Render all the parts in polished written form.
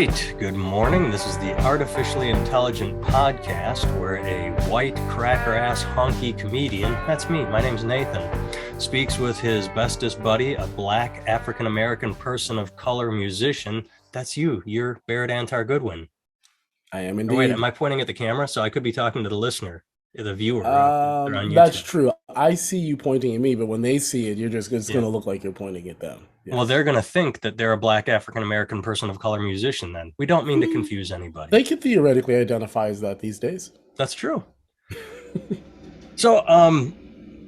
right, good morning. This is the Artificially Intelligent Podcast where a white cracker-ass honky comedian, that's me, my name's Nathan, speaks with his bestest buddy, a black African-American person of color musician. That's you, you're Barrett Antar Goodwin. I am Or wait, indeed. am I pointing at the camera? So I could be talking to the listener, the viewer. They're on That's YouTube. true. I see you pointing at me, but when they see it, it's Yeah. going to look like you're pointing at them. Yes. Well, they're going to think that they're a black African-American person of color musician then. We don't mean to confuse anybody. They can theoretically identify as that these days. That's true. So,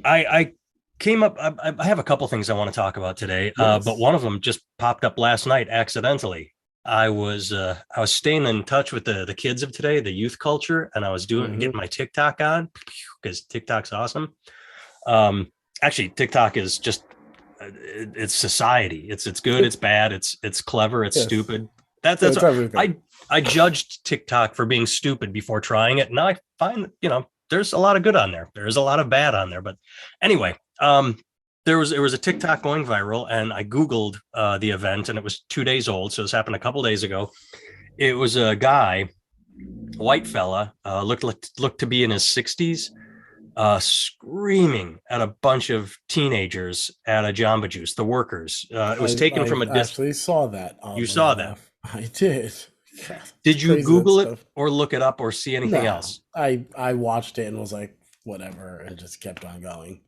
I came up. I have a couple things I want to talk about today, Yes. but one of them just popped up last night accidentally. I was staying in touch with the kids of today, the youth culture, and I was getting my TikTok on because TikTok's awesome. Actually, TikTok is just it's society. It's good. It's bad. It's clever. It's stupid. That's everything. I judged TikTok for being stupid before trying it. Now I find, there's a lot of good on there. There's a lot of bad on there. But anyway, there was a TikTok going viral, and I Googled the event, and it was 2 days old. So this happened a couple days ago. It was a guy, white fella, looked to be in his 60s, screaming at a bunch of teenagers at a Jamba Juice, the workers. It was taken from a distance. Actually saw that. You saw that. I did. God, did you crazy, Google it or look it up or see anything else? I watched it and was like, whatever, and just kept on going.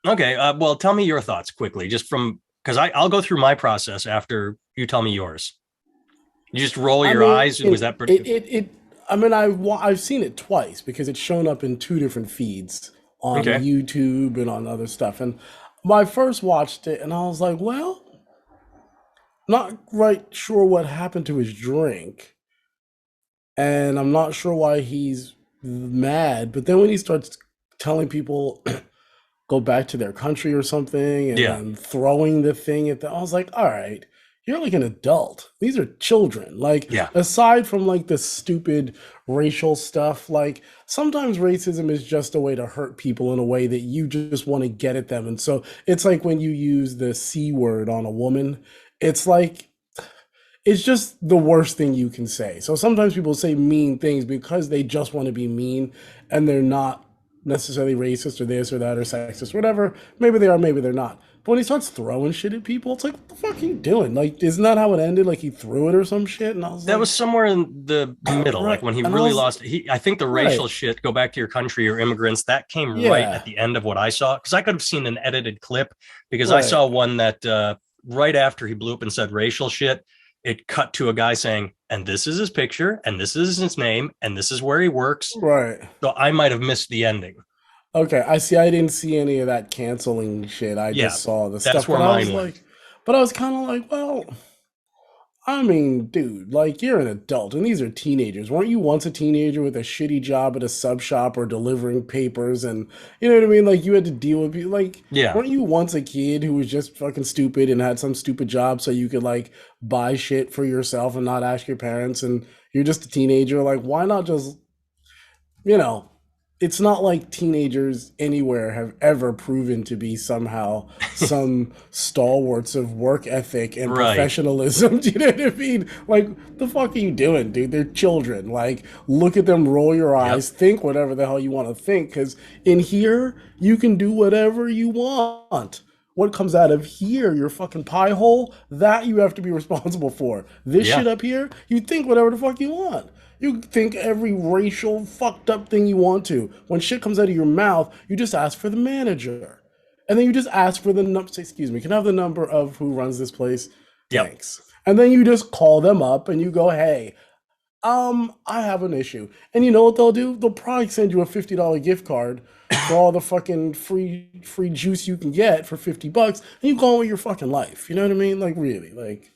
Okay. Well, tell me your thoughts quickly, just because I'll go through my process after you tell me yours. You just roll your eyes. Was that pretty? I've seen it twice because it's shown up in two different feeds on YouTube and on other stuff. And I first watched it and I was like, well, not right sure what happened to his drink. And I'm not sure why he's mad. But then when he starts telling people go back to their country or something and then throwing the thing at them, I was like, all right, you're like an adult. These are children. Like, aside from like the stupid racial stuff, like sometimes racism is just a way to hurt people in a way that you just want to get at them. And so it's like when you use the C word on a woman, it's like, it's just the worst thing you can say. So sometimes people say mean things because they just want to be mean and they're not necessarily racist or this or that or sexist, whatever. Maybe they are, maybe they're not. But when he starts throwing shit at people, it's like, what the fuck are you doing? Like, isn't that how it ended? Like he threw it or some shit? And I was that was somewhere in the middle, like when he really lost. I think the racial shit, go back to your country or immigrants, that came right at the end of what I saw. Because I could have seen an edited clip because I saw one that right after he blew up and said racial shit, it cut to a guy saying, and this is his picture, and this is his name, and this is where he works. Right. So I might have missed the ending. Okay, I see. I didn't see any of that canceling shit. I just saw the stuff. Where mine went. But I was kind of like, well, I mean, dude, like you're an adult and these are teenagers. Weren't you once a teenager with a shitty job at a sub shop or delivering papers? And you know what I mean? Like you had to deal with people. Like, weren't you once a kid who was just fucking stupid and had some stupid job so you could like buy shit for yourself and not ask your parents? And you're just a teenager. Like, why not just, it's not like teenagers anywhere have ever proven to be somehow some stalwarts of work ethic and professionalism. Do you know what I mean? Like, the fuck are you doing, dude? They're children. Like, look at them, roll your eyes, think whatever the hell you want to think, because in here, you can do whatever you want. What comes out of here, your fucking pie hole, that you have to be responsible for. This shit up here, you think whatever the fuck you want. You think every racial fucked up thing you want to. When shit comes out of your mouth, you just ask for the manager. And then you just ask for the number. Excuse me, can I have the number of who runs this place? Thanks. And then you just call them up and you go, hey, I have an issue. And you know what they'll do? They'll probably send you a $50 gift card for all the fucking free juice you can get for $50. And you go on with your fucking life. You know what I mean? Like, really, like,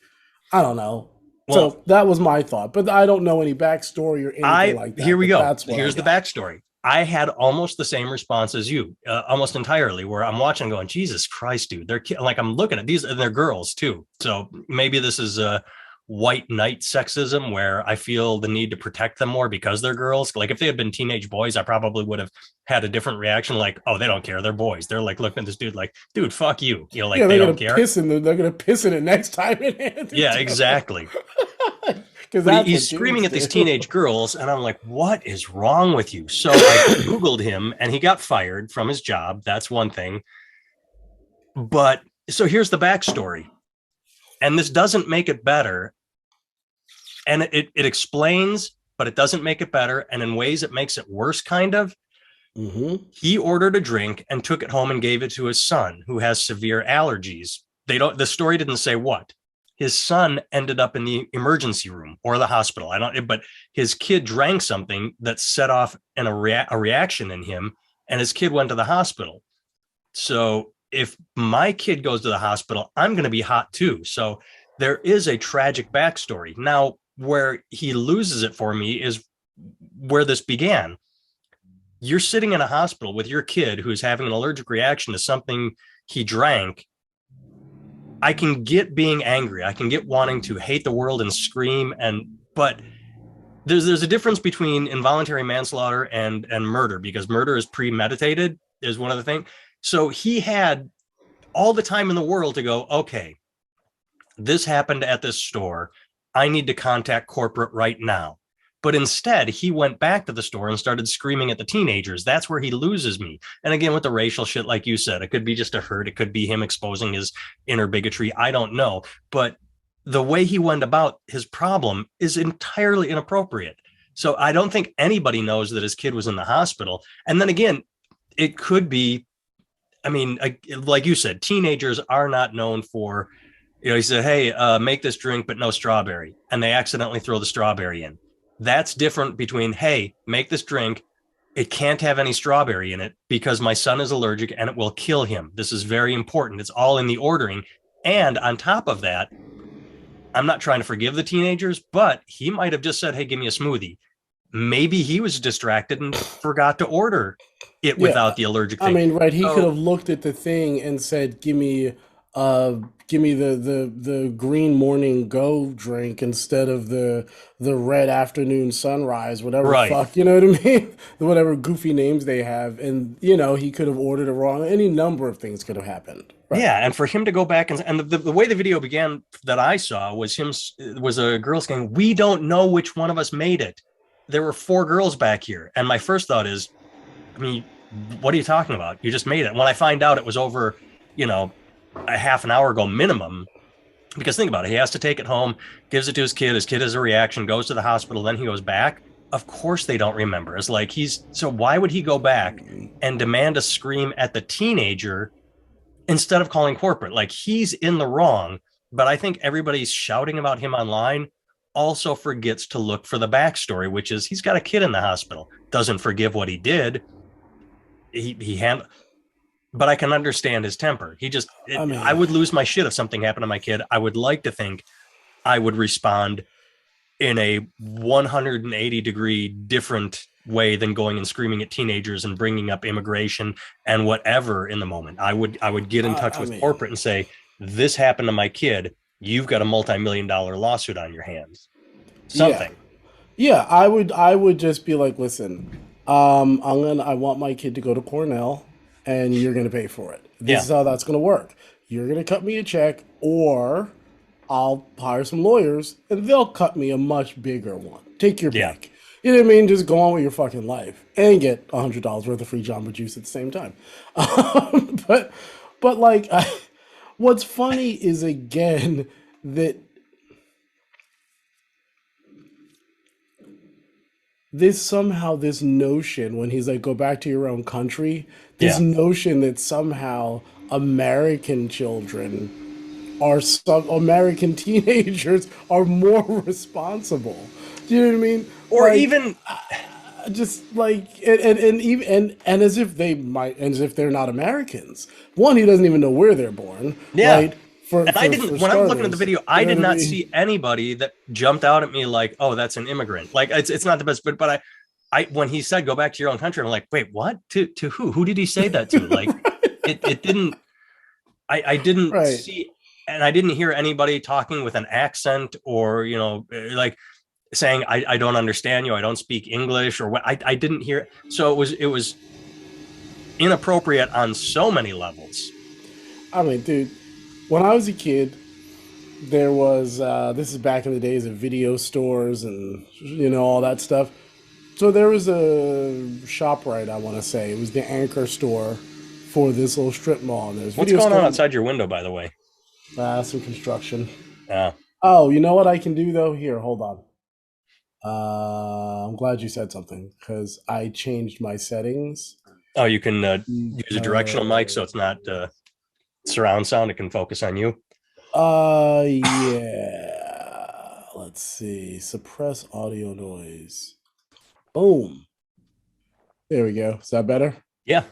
I don't know. Well, so that was my thought, but I don't know any backstory or anything like that. Here we go. Here's the backstory. I had almost the same response as you, almost entirely, where I'm watching going, Jesus Christ, dude, they're like, I'm looking at these and they're girls too. So maybe this is white knight sexism where I feel the need to protect them more because they're girls. Like if they had been teenage boys, I probably would have had a different reaction. Like, oh, they don't care. They're boys. They're like looking at this dude like, dude, fuck you. You know, like they don't care. They're going to piss in it next time. Yeah, exactly. because But that's he's what screaming dudes at these do. teenage girls, and I'm like, what is wrong with you? So I Googled him, and he got fired from his job. That's one thing. But so here's the backstory, and this doesn't make it better. And it explains, but it doesn't make it better. And in ways, it makes it worse, kind of. Mm-hmm. He ordered a drink and took it home and gave it to his son, who has severe allergies. The story didn't say what. His son ended up in the emergency room or the hospital. I don't, but his kid drank something that set off a reaction in him, and his kid went to the hospital. So if my kid goes to the hospital, I'm going to be hot too. So there is a tragic backstory. Now, where he loses it for me is where this began. You're sitting in a hospital with your kid who's having an allergic reaction to something he drank. I can get being angry. I can get wanting to hate the world and scream, but there's a difference between involuntary manslaughter and murder, because murder is premeditated, is one of the things. So he had all the time in the world to go, okay, this happened at this store. I need to contact corporate right now. But instead, he went back to the store and started screaming at the teenagers. That's where he loses me. And again, with the racial shit, like you said, it could be just a hurt. It could be him exposing his inner bigotry. I don't know. But the way he went about his problem is entirely inappropriate. So I don't think anybody knows that his kid was in the hospital. And then again, it could be, I mean, like you said, teenagers are not known for, he said, hey, make this drink, but no strawberry. And they accidentally throw the strawberry in. That's different between, hey, make this drink. It can't have any strawberry in it because my son is allergic and it will kill him. This is very important. It's all in the ordering. And on top of that, I'm not trying to forgive the teenagers, but he might have just said, hey, give me a smoothie. Maybe he was distracted and forgot to order it Yeah, without the allergic I thing. mean, right? He could So, have looked at the thing and said, uh, give me the green morning go drink instead of the red afternoon sunrise, whatever the right. fuck, you know what I mean? Whatever goofy names they have, and he could have ordered it wrong. Any number of things could have happened, right? Yeah, and for him to go back and the way the video began that I saw was a girl saying, "We don't know which one of us made it. There were four girls back here." And my first thought is, I mean, what are you talking about? You just made it. When I find out it was over, you know, a half an hour ago minimum, because think about it, he has to take it home, gives it to his kid. His kid has a reaction, goes to the hospital, then he goes back. Of course they don't remember. It's like so why would he go back and demand a scream at the teenager instead of calling corporate? Like, he's in the wrong, but I think everybody's shouting about him online also forgets to look for the backstory, which is he's got a kid in the hospital, doesn't forgive what he did. He handled, but I can understand his temper. I I mean, would lose my shit if something happened to my kid. I would like to think I would respond in a 180-degree different way than going and screaming at teenagers and bringing up immigration and whatever in the moment. I would get in touch I with mean, corporate and say, this happened to my kid. You've got a multi-million-dollar lawsuit on your hands. yeah. Something. Yeah, I would just be like, listen, I want my kid to go to Cornell, and you're gonna pay for it. This Yeah. is how that's gonna work. You're gonna cut me a check, or I'll hire some lawyers, and they'll cut me a much bigger one. Take your Yeah. pick. You know what I mean? Just go on with your fucking life and get $100 worth of free Jamba Juice at the same time. But like, what's funny is again that this notion when he's like, go back to your own country, this Yeah. notion that somehow American children are some American teenagers are more responsible. Do you know what I mean? Or Like, even, just like, and even and as if they might, as if they're not Americans. One, he doesn't even know where they're born, yeah. right? For And I didn't, when I was looking at the starters, video, I you know did what I not mean? see anybody that jumped out at me like, oh, that's an immigrant. Like, it's not the best, but when he said go back to your own country, I'm like, wait, what? To who? Who did he say that to? Like, it didn't. I didn't Right. see, and I didn't hear anybody talking with an accent or like saying I don't understand you. I don't speak English or what. I didn't hear. So it was inappropriate on so many levels. I mean, dude, when I was a kid, there was this is back in the days of video stores and all that stuff. So there was a shop, right, I want to say it was the anchor store for this little strip mall, and there's What's video going on store, outside your window, by the way? some construction. Uh, Oh, you know what I can do though? Here, hold on. I'm glad you said something because I changed my settings. oh, you can use a directional mic so Because it's not surround sound. It can focus on you. yeah. Let's see. Suppress audio noise. Boom. There we go. Is that better? Yeah,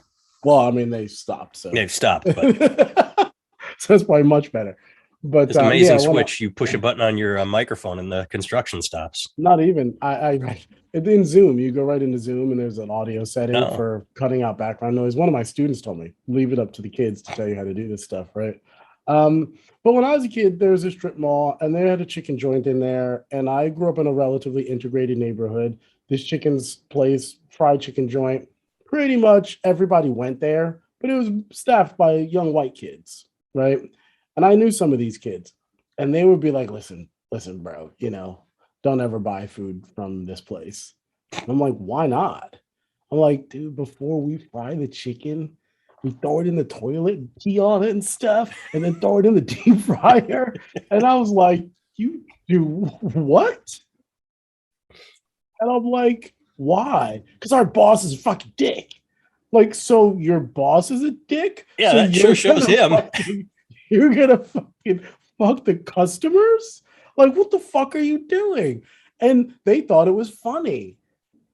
Well, I mean they stopped, so they've stopped, but so it's probably much better. But this amazing yeah, when I, switch. You push a button on your microphone and the construction stops. not even I in Zoom, you go right into Zoom and there's an audio setting Oh, for cutting out background noise. One of my students told me, leave it up to the kids to tell you how to do this stuff, right? But when I was a kid, there was a strip mall and they had a chicken joint in there. And I grew up in a relatively integrated neighborhood. This chicken's place, fried chicken joint, pretty much everybody went there, but it was staffed by young white kids, right? And I knew some of these kids, and they would be like, listen, bro, don't ever buy food from this place. And I'm like, why not? I'm like, dude, before we fry the chicken, we throw it in the toilet, pee on it and stuff, and then throw it in the deep fryer. And I was like, you do what? And I'm like, why? Because our boss is a fucking dick. Like, so your boss is a dick? yeah, So that sure you're shows gonna him. you're gonna fucking fuck the customers? Like, what the fuck are you doing? And they thought it was funny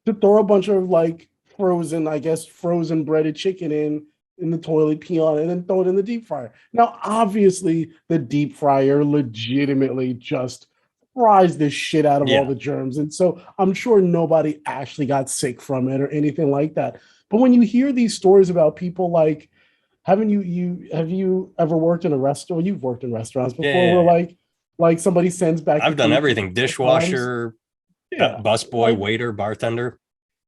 to throw a bunch of like frozen, I guess, frozen breaded chicken in the toilet, pee on it, and then throw it in the deep fryer. Now, obviously, the deep fryer legitimately just fries the shit out of all Yeah, the germs. And so I'm sure nobody actually got sick from it or anything like that. But when you hear these stories about people like, haven't you have you ever worked in a restaurant? You've worked in restaurants yeah, before yeah, where yeah. like somebody sends back the I've done food everything: 3 times. dishwasher, Yeah. busboy, Like, waiter, bartender.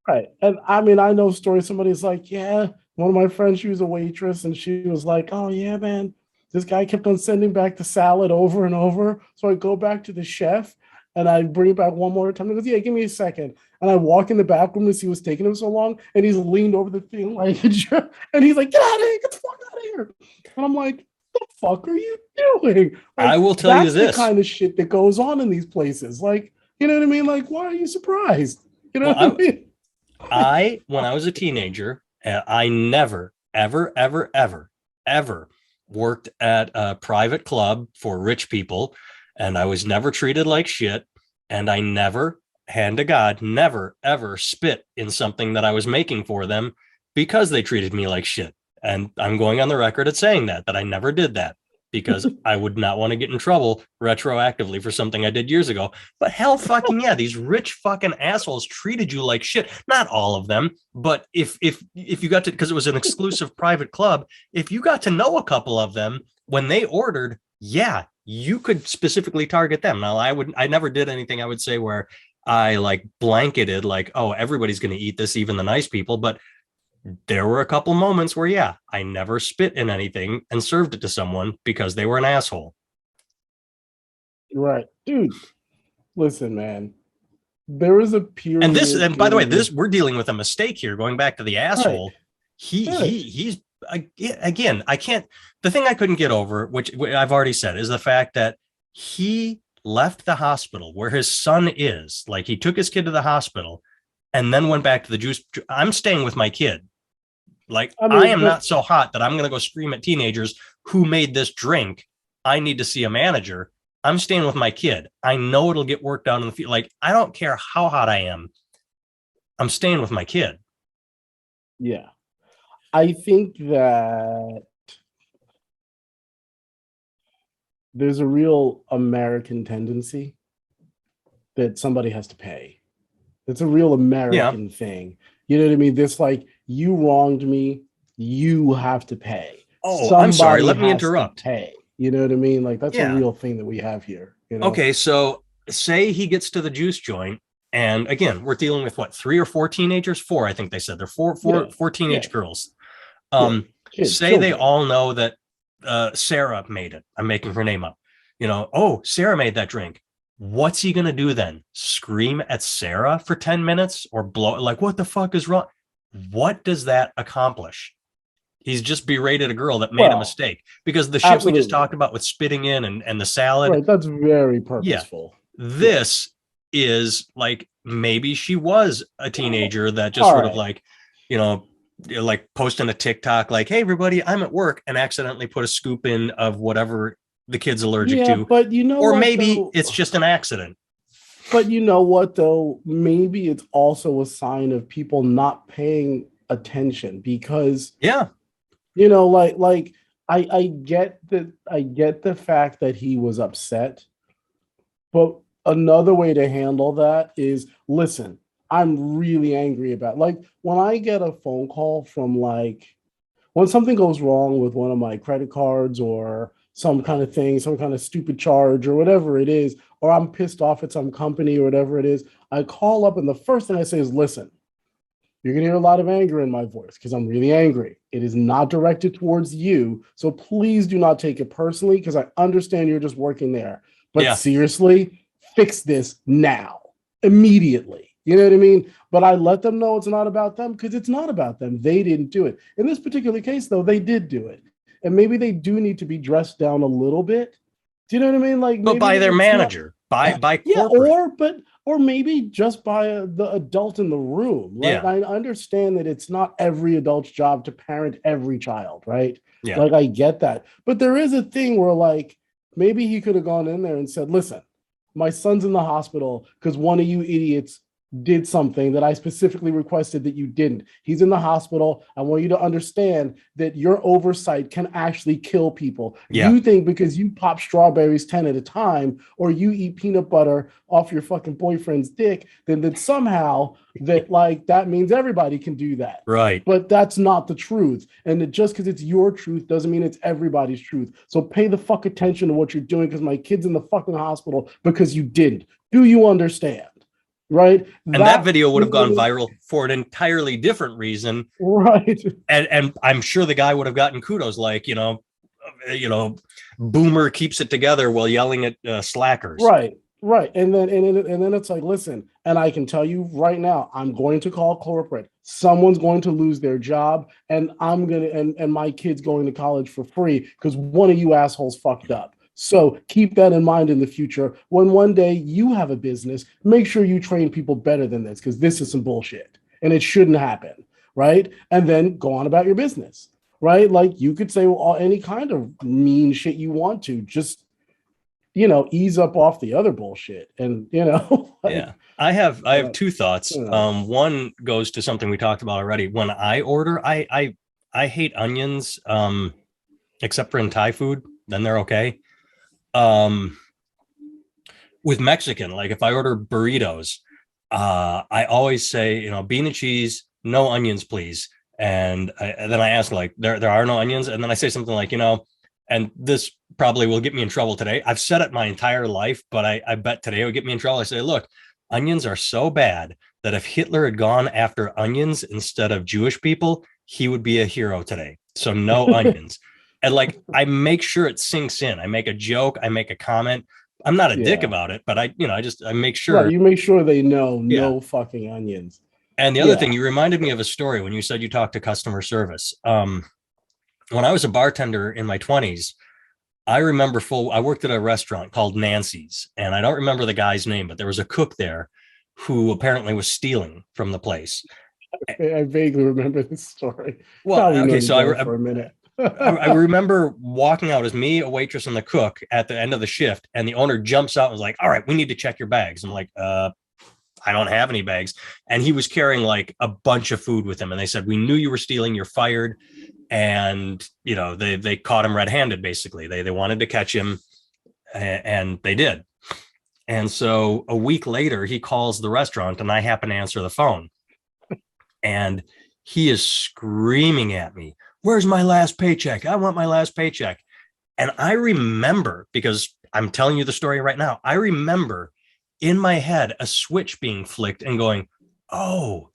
right. And I mean, I know stories. Somebody's like, yeah, one of my friends, she was a waitress, and she was like, oh, yeah, man, this guy kept on sending back the salad over and over. So I go back to the chef and I bring it back one more time. He goes, yeah, give me a second. And I walk in the back room to see what's taking him so long. And he's leaned over the thing like, and he's like, get out of here, get the fuck out of here. And I'm like, the fuck are you doing? I Like, will tell you that's the this. kind of shit that goes on in these places. Like, you know what I mean? Like, why are you surprised? You know Well, what I mean? I when I was a teenager, I never, ever, ever, ever, ever worked at a private club for rich people, and I was never treated like shit, and I never, hand to God, never, ever spit in something that I was making for them because they treated me like shit. And I'm going on the record at saying that I never did that because I would not want to get in trouble retroactively for something I did years ago. But hell fucking yeah, these rich fucking assholes treated you like shit. Not all of them, but if you got to, because it was an exclusive private club, if you got to know a couple of them when they ordered, yeah, you could specifically target them. Now I never did anything I would say where I like blanketed like, oh, everybody's going to eat this, even the nice people. But there were a couple moments where, yeah, I never spit in anything and served it to someone because they were an asshole. Right. Dude, listen, man. There was a And this, period and by the way, in this we're dealing with a mistake here. Going back to the right, asshole, right. he's again. I can't. The thing I couldn't get over, which I've already said, is the fact that he left the hospital where his son is. Like he took his kid to the hospital and then went back to the juice. I'm staying with my kid. Like I I mean, am but not so hot that I'm going to go scream at teenagers who made this drink. I need to see a manager. I'm staying with my kid. I know it'll get worked out in the field. Like I don't care how hot I am. I'm staying with my kid. yeah. I think that there's a real American tendency that somebody has to pay. It's a real Yeah. American thing. You know what I mean? This like you wronged me, you have to pay. Oh, I'm sorry. Somebody Let me has to interrupt. pay. You know what I mean? Like that's a Yeah. real thing that we have here, you know? Okay. So say he gets to the juice joint. And again, we're dealing with what, 3 or 4 teenagers? Four, I think they said. They're four, four, Yeah. four Yeah. teenage girls. Yeah. Say they Children. all know that Sarah made it. I'm making her name up. Oh, Sarah made that drink. What's he going to do then? Scream at Sarah for 10 minutes or blow? Like, what the fuck is wrong? What does that accomplish? He's just berated a girl that made a Well, mistake, because the shit we just absolutely. talked about with spitting in and the salad. Right. That's very Yeah. purposeful. Yeah. This is like, maybe she was a teenager that just All sort of right. like, you know, like posting a TikTok, like, hey, everybody, I'm at work, and accidentally put a scoop in of whatever the kid's allergic Yeah, to. but you know Or what maybe though? it's just an accident. But you know what though? Maybe it's also a sign of people not paying attention because Yeah. like I get the fact that he was upset, but another way to handle that is listen, I'm really angry about like when I get a phone call from like when something goes wrong with one of my credit cards or some kind of thing, some kind of stupid charge or whatever it is, or I'm pissed off at some company or whatever it is, I call up and the first thing I say is, listen, you're going to hear a lot of anger in my voice because I'm really angry. It is not directed towards you. So please do not take it personally because I understand you're just working there. But Yeah. seriously, fix this now, immediately. You know what I mean? But I let them know it's not about them because it's not about them. They didn't do it. In this particular case, though, they did do it. And maybe they do need to be dressed down a little bit. Do you know what I mean? Like But maybe by their it's not, manager, by yeah, corporate. or maybe just by the adult in the room, right? Yeah. I understand that it's not every adult's job to parent every child, right? Yeah. Like I get that, but there is a thing where like maybe he could have gone in there and said, "Listen, my son's in the hospital because one of you idiots did something that I specifically requested that you didn't. He's in the hospital. I want you to understand that your oversight can actually kill people. Yeah. You think because you pop strawberries 10 at a time or you eat peanut butter off your fucking boyfriend's dick, then that somehow that like that means everybody can do that. Right. But that's not the truth. And that just because it's your truth doesn't mean it's everybody's truth. So pay the fuck attention to what you're doing because my kid's in the fucking hospital because you didn't. Do you understand? Right? And that That, video would you have know what I gone mean? viral for an entirely different reason. Right. And I'm sure the guy would have gotten kudos, like, boomer keeps it together while yelling at slackers. Right. Right. And then it's like, listen, and I can tell you right now, I'm going to call corporate. Someone's going to lose their job, and I'm gonna and my kid's going to college for free because one of you assholes fucked up. So keep that in mind in the future. When one day you have a business, make sure you train people better than this because this is some bullshit and it shouldn't happen. Right. And then go on about your business. Right. Like you could say well, any kind of mean shit you want to, just ease up off the other bullshit and like Yeah. I have uh, two thoughts. you know One goes to something we talked about already. When I order, I hate onions, except for in Thai food, then they're okay. Um, with Mexican, like if I order burritos, I always say, bean and cheese, no onions, please. And then I ask, like, there are no onions. And then I say something like, and this probably will get me in trouble today. I've said it my entire life, but I bet today it would get me in trouble. I say, look, onions are so bad that if Hitler had gone after onions instead of Jewish people, he would be a hero today. So no onions. And like, I make sure it sinks in. I make a joke, I make a comment. I'm not a dick yeah, about it, but I make right, sure. you make sure they know Yeah. no fucking onions. And the other thing, Yeah. you reminded me of a story when you said you talked to customer service. When I was a bartender in my 20s, I worked at a restaurant called Nancy's, and I don't remember the guy's name, but there was a cook there who apparently was stealing from the place. I vaguely remember this story. Well, Probably okay, known so each other for a minute. I remember walking out as me, a waitress, and the cook at the end of the shift, and the owner jumps out and was like, "All right, we need to check your bags." I'm like, I don't have any bags. And he was carrying like a bunch of food with him. And they said, "We knew you were stealing, you're fired." And, they caught him red handed, basically. They wanted to catch him, and they did. And so a week later, he calls the restaurant, and I happen to answer the phone. And he is screaming at me, "Where's my last paycheck? I want my last paycheck." And I remember, because I'm telling you the story right now, I remember in my head a switch being flicked and going, "Oh,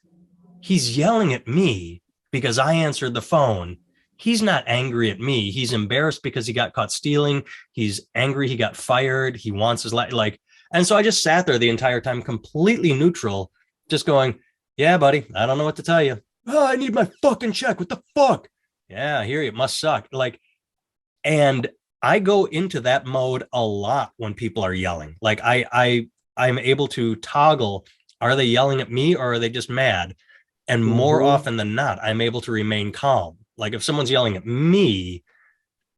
he's yelling at me because I answered the phone. He's not angry at me. He's embarrassed because he got caught stealing. He's angry he got fired. He wants his like, and so I just sat there the entire time, completely neutral, just going, yeah, buddy, I don't know what to tell you. Oh, I need my fucking check. What the fuck? Yeah, I hear you. It must suck. Like, and I go into that mode a lot when people are yelling. Like I'm able to toggle. Are they yelling at me or are they just mad? And more Mm-hmm. often than not, I'm able to remain calm. Like if someone's yelling at me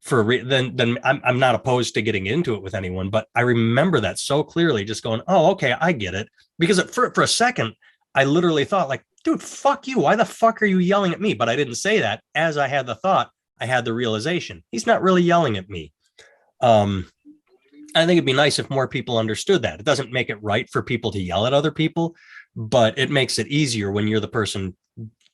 then I'm not opposed to getting into it with anyone. But I remember that so clearly, just going, oh, okay, I get it. Because for a second, I literally thought like, dude, fuck you. Why the fuck are you yelling at me? But I didn't say that. As I had the thought, I had the realization. He's not really yelling at me. Um, I think it'd be nice if more people understood that. It doesn't make it right for people to yell at other people, but it makes it easier when you're the person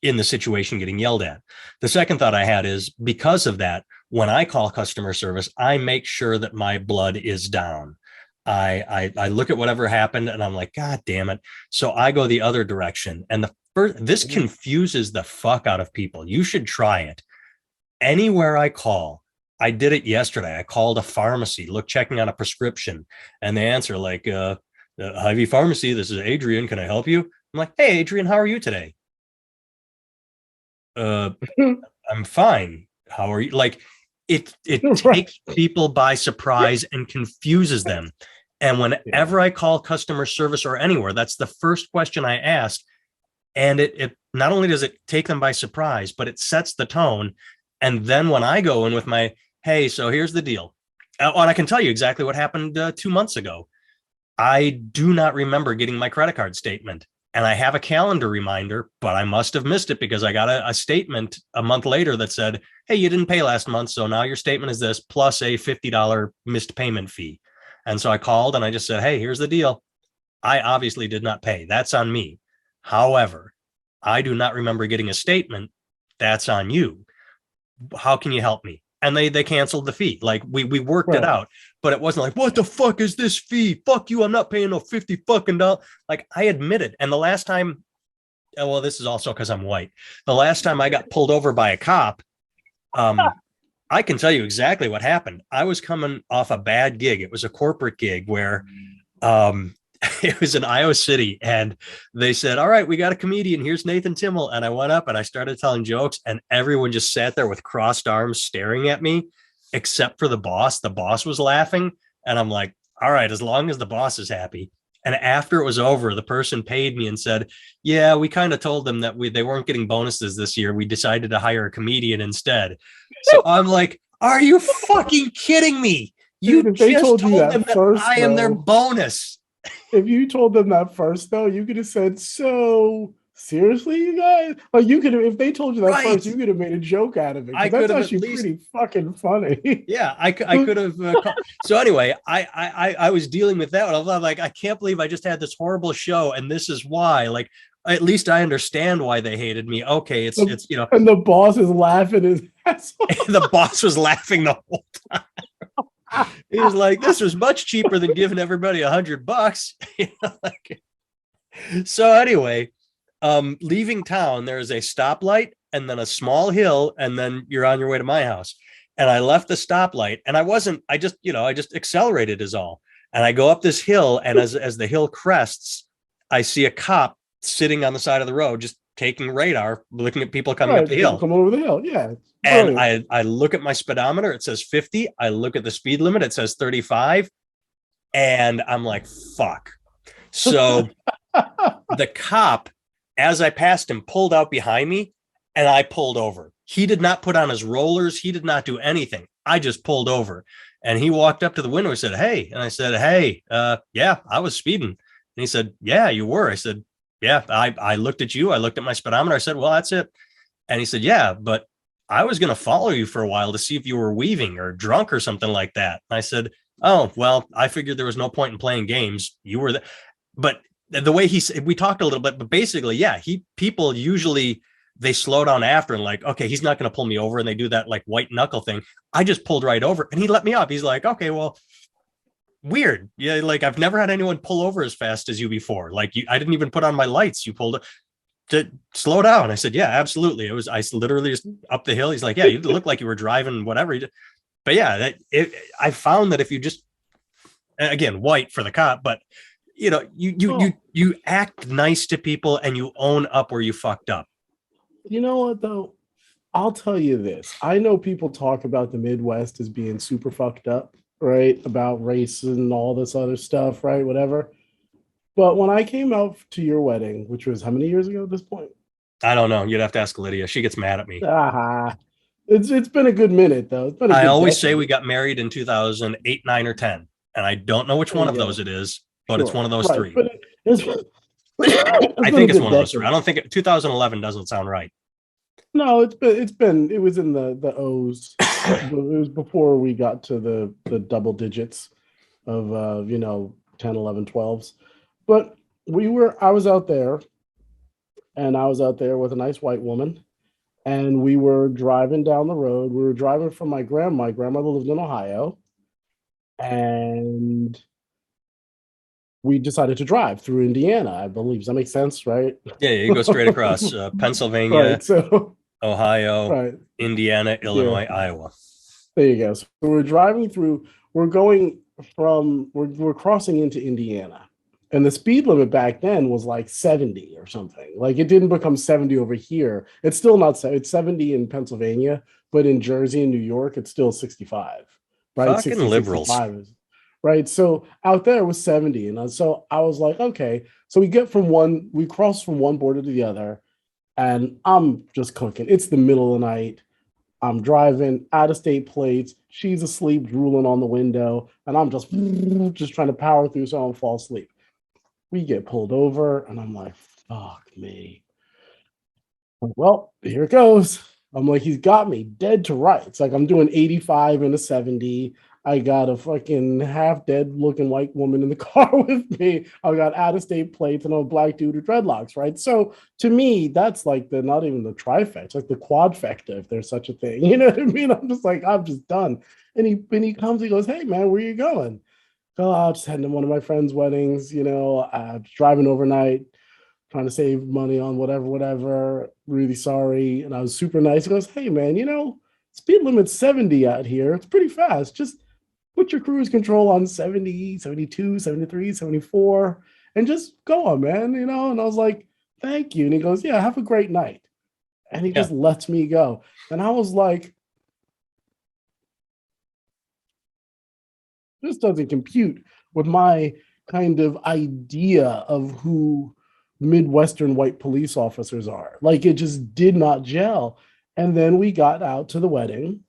in the situation getting yelled at. The second thought I had is because of that, when I call customer service, I make sure that my blood is down. I look at whatever happened and I'm like, God damn it. So I go the other direction. And this confuses the fuck out of people. You should try it. Anywhere I call, I did it yesterday. I called a pharmacy, checking on a prescription, and they answer like, Hy-Vee Pharmacy, this is Adrian. Can I help you? I'm like, hey, Adrian, how are you today? I'm fine. How are you? Like it Right. takes people by surprise and confuses them. And whenever I call customer service or anywhere, that's the first question I ask. And it not only does it take them by surprise, but it sets the tone. And then when I go in with my, hey, so here's the deal. And I can tell you exactly what happened 2 months ago. I do not remember getting my credit card statement. And I have a calendar reminder, but I must have missed it because I got a statement a month later that said, hey, you didn't pay last month. So now your statement is this plus a $50 missed payment fee. And so I called and I just said, hey, here's the deal. I obviously did not pay. That's on me. However, I do not remember getting a statement. That's on you. How can you help me? And they canceled the fee. Like we worked it Right. out, but it wasn't like, what the fuck is this fee? Fuck you. I'm not paying no 50 fucking dollars. Like I admitted. And the last time, well, this is also because I'm white. The last time I got pulled over by a cop, I can tell you exactly what happened. I was coming off a bad gig. It was a corporate gig where um, it was in Iowa City, and they said, all right, we got a comedian. Here's Nathan Timmel. And I went up and I started telling jokes, and everyone just sat there with crossed arms staring at me, except for the boss. The boss was laughing. And I'm like, all right, as long as the boss is happy. And after it was over, the person paid me and said, yeah, we kind of told them that they weren't getting bonuses this year. We decided to hire a comedian instead. So I'm like, are you fucking kidding me? Dude, You if they just told you told them that that first, I am their though, bonus. if you told them that first, though, you could have said, "So seriously, you guys?" Like you could have, if they told you that Right. first, you could have made a joke out of it I because that's could have at actually least, pretty fucking funny. yeah, I could have. So anyway, I was dealing with that. I'm like, I can't believe I just had this horrible show, and this is why. Like, at least I understand why they hated me. Okay, The- it's and the boss is laughing his ass off. the boss was laughing the whole time. He was like, "This was much cheaper than giving everybody $100." Like, so anyway, leaving town, there is a stoplight and then a small hill, and then you're on your way to my house. And I left the stoplight, and I just, I just accelerated is all. And I go up this hill, and as the hill crests, I see a cop sitting on the side of the road, just taking radar, looking at people coming up Right, the people hill. coming over the hill. Yeah, And brilliant. I look at my speedometer, it says 50. I look at the speed limit, it says 35. And I'm like, fuck. So the cop, as I passed him, pulled out behind me, and I pulled over. He did not put on his rollers. He did not do anything. I just pulled over, and he walked up to the window and said, hey. And I said, hey, yeah, I was speeding. And he said, yeah, you were. I said, yeah, I looked at you. I looked at my speedometer. I said, well, that's it. And he said, yeah, but I was going to follow you for a while to see if you were weaving or drunk or something like that. And I said, oh, well, I figured there was no point in playing games. You were the, but the way we talked a little bit, but basically, yeah, people usually they slow down after and like, okay, he's not going to pull me over. And they do that like white knuckle thing. I just pulled right over and he let me off. He's like, okay, well, weird. Yeah. Like I've never had anyone pull over as fast as you before. Like I didn't even put on my lights. You pulled it. to slow down. I said, yeah, absolutely. I literally just up the hill. He's like, yeah, you look like you were driving whatever. But yeah, I found that if you just, again, white for the cop, but you act nice to people and you own up where you fucked up. You know what though? I'll tell you this. I know people talk about the Midwest as being super fucked up, right? About race and all this other stuff, right? Whatever. But when I came out to your wedding, which was how many years ago at this point? I don't know. You'd have to ask Lydia. She gets mad at me. Ah, it's been a good minute though. It's been a I good always say decade. we got married in 2008, 9, or 10. And I don't know which There one you of those go. it is, but it's one Sure. of those Right. three. But it's I been a think it's good one of those three. I decade. don't think 2011 doesn't sound right. No, it was in the O's. It was before we got to the double digits of 10, 11, 12s. But I was out there, and I was out there with a nice white woman, and we were driving down the road. We were driving from my grandma. My grandmother lived in Ohio, and we decided to drive through Indiana, I believe. Does that make sense, right? Yeah, you go straight across Pennsylvania, Right. So, Ohio, right. Indiana, Yeah. Illinois, Iowa. There you go. So we're driving through, we're going we're crossing into Indiana. And the speed limit back then was like 70 or something. Like it didn't become 70 over here. It's still not, it's 70 in Pennsylvania, but in Jersey and New York, it's still 65, right? Fucking 60, liberals. 65 is right. So out there it was 70. And so I was like, okay. So we cross from one border to the other, and I'm just cooking. It's the middle of the night. I'm driving out of state plates. She's asleep, drooling on the window, and I'm just trying to power through so I don't fall asleep. We get pulled over, and I'm like, fuck me. Well, here it goes. I'm like, he's got me dead to rights. Like I'm doing 85 and a 70. I got a fucking half dead looking white woman in the car with me. I got out of state plates and a black dude with dreadlocks, right? So to me, that's like the not even the trifecta, it's like the quadfecta, if there's such a thing. You know what I mean? I'm just like, I'm just done. And he comes, he goes, hey man, where you going? Oh, I'm just heading to one of my friends' weddings, driving overnight, trying to save money on whatever. Really sorry. And I was super nice. He goes, hey, man, speed limit's 70 out here. It's pretty fast. Just put your cruise control on 70, 72, 73, 74, and just go on, man. And I was like, thank you. And he goes, yeah, have a great night. And he Yeah. just lets me go. And I was like, this doesn't compute with my kind of idea of who Midwestern white police officers are. Like it just did not gel. And then we got out to the wedding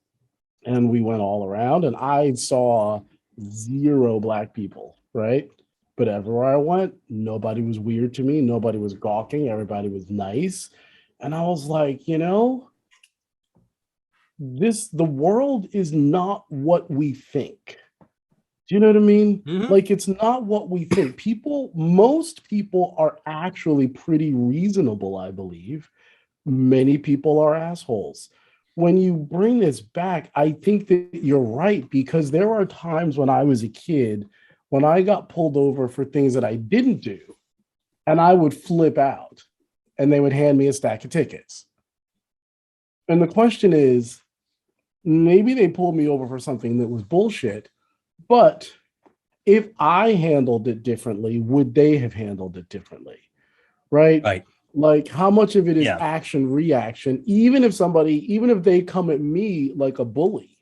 and we went all around, and I saw zero black people, right? But everywhere I went, nobody was weird to me. Nobody was gawking. Everybody was nice. And I was like, the world is not what we think. Do you know what I mean? Mm-hmm. Like it's not what we think. Most people are actually pretty reasonable, I believe. Many people are assholes. When you bring this back, I think that you're right, because there are times when I was a kid when I got pulled over for things that I didn't do, and I would flip out and they would hand me a stack of tickets. And the question is, maybe they pulled me over for something that was bullshit, but if I handled it differently, would they have handled it differently? Right? Right. Like how much of it is Yeah. action reaction, even if they come at me like a bully.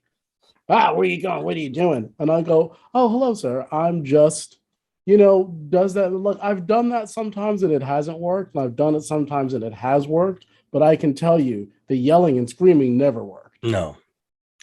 Where are you going? What are you doing? And I go, oh, hello, sir. I'm just, does that look? I've done that sometimes and it hasn't worked. And I've done it sometimes and it has worked. But I can tell you the yelling and screaming never worked. No.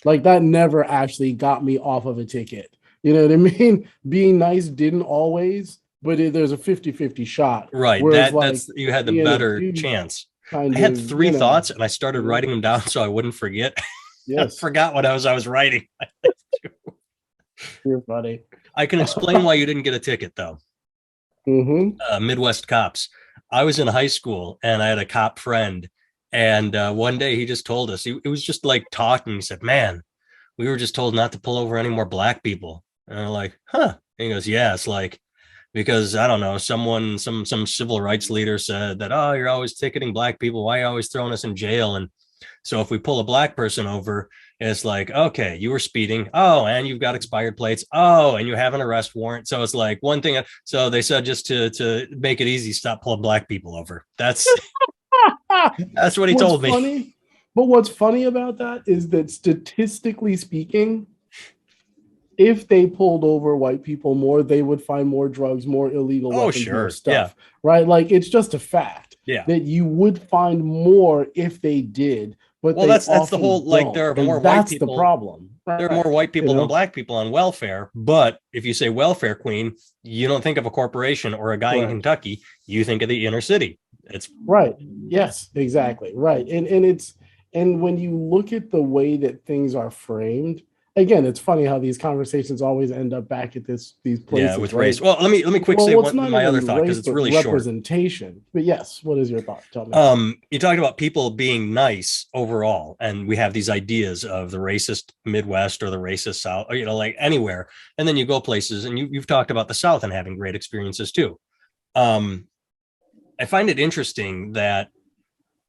Like that never actually got me off of a ticket. You know what I mean? Being nice didn't always, but there's a 50-50 shot. Right. Whereas like That's you had the being a better dude chance. I kind had of, three thoughts and I started mhm, writing them down so I wouldn't forget. I yes, forgot what I was writing. you're funny. I can explain why you didn't get a ticket though. Mm-hmm. Midwest cops. I was in high school and I had a cop friend. And one day he just told us, it was just like talking. He said, man, we were just told not to pull over any more black people. And I'm like, huh. And he goes, yeah, it's like because I don't know, some civil rights leader said that, oh, you're always ticketing black people. Why are you always throwing us in jail? And so if we pull a black person over, it's like, okay, you were speeding. Oh, and you've got expired plates. Oh, and you have an arrest warrant. So it's like one thing. So they said, just to make it easy, stop pulling black people over. That's what he What's told me. funny, but what's funny about that is that statistically speaking, if they pulled over white people more, they would find more drugs, more illegal Oh, weapons, more sure. Yeah. stuff, right? Like it's just a fact Yeah. that you would find more if they did, but Well, they that's the often whole, like, don't. there are more And white that's the people. problem, There are more right? white You people than know? black people on welfare. But if you say welfare queen, you don't think of a corporation or a guy in Correct. Kentucky. You think of the inner city. It's Right. Yes, exactly. Right. And it's and when you look at the way that things are framed, again, it's funny how these conversations always end up back at these yeah, places, with right? race. Well, let me quick say Well, it's one not my other even thought because race, it's but really short. representation. But yes, what is your thought? Tell me. You talked about people being nice overall, and we have these ideas of the racist Midwest or the racist South, or, like anywhere. And then you go places, and you've talked about the South and having great experiences too. Um, I find it interesting that,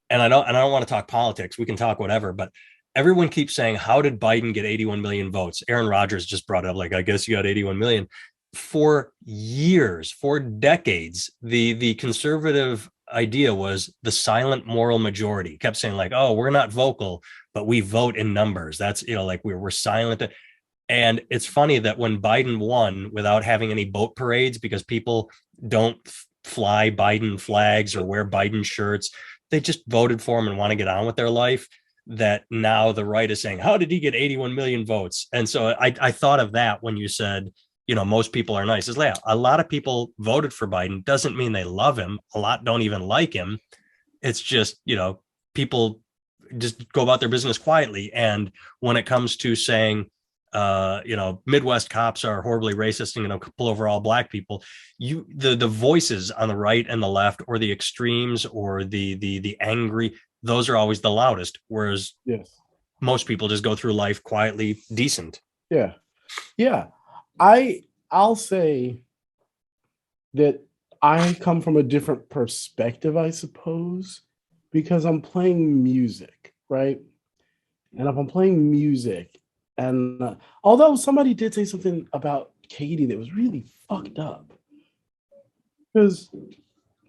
and I don't want to talk politics. We can talk whatever, but everyone keeps saying, "How did Biden get 81 million votes?" Aaron Rodgers just brought it up, like, I guess you got 81 million. For years, for decades, the conservative idea was the silent moral majority. Kept saying, like, oh, we're not vocal, but we vote in numbers. That's, like, we're silent. And it's funny that when Biden won without having any boat parades, because people don't fly Biden flags or wear Biden shirts, they just voted for him and want to get on with their life. That now the right is saying, how did he get 81 million votes? And so I thought of that when you said, most people are nice. It's like a lot of people voted for Biden. Doesn't mean they love him. A lot don't even like him. It's just, people just go about their business quietly. And when it comes to saying, Midwest cops are horribly racist and pull over all black people, the voices on the right and the left, or the extremes, or the angry, those are always the loudest. Whereas Yes. most people just go through life quietly decent. Yeah. Yeah. I'll say that I come from a different perspective, I suppose, because I'm playing music, right? And if I'm playing music, and although somebody did say something about Katie that was really fucked up, because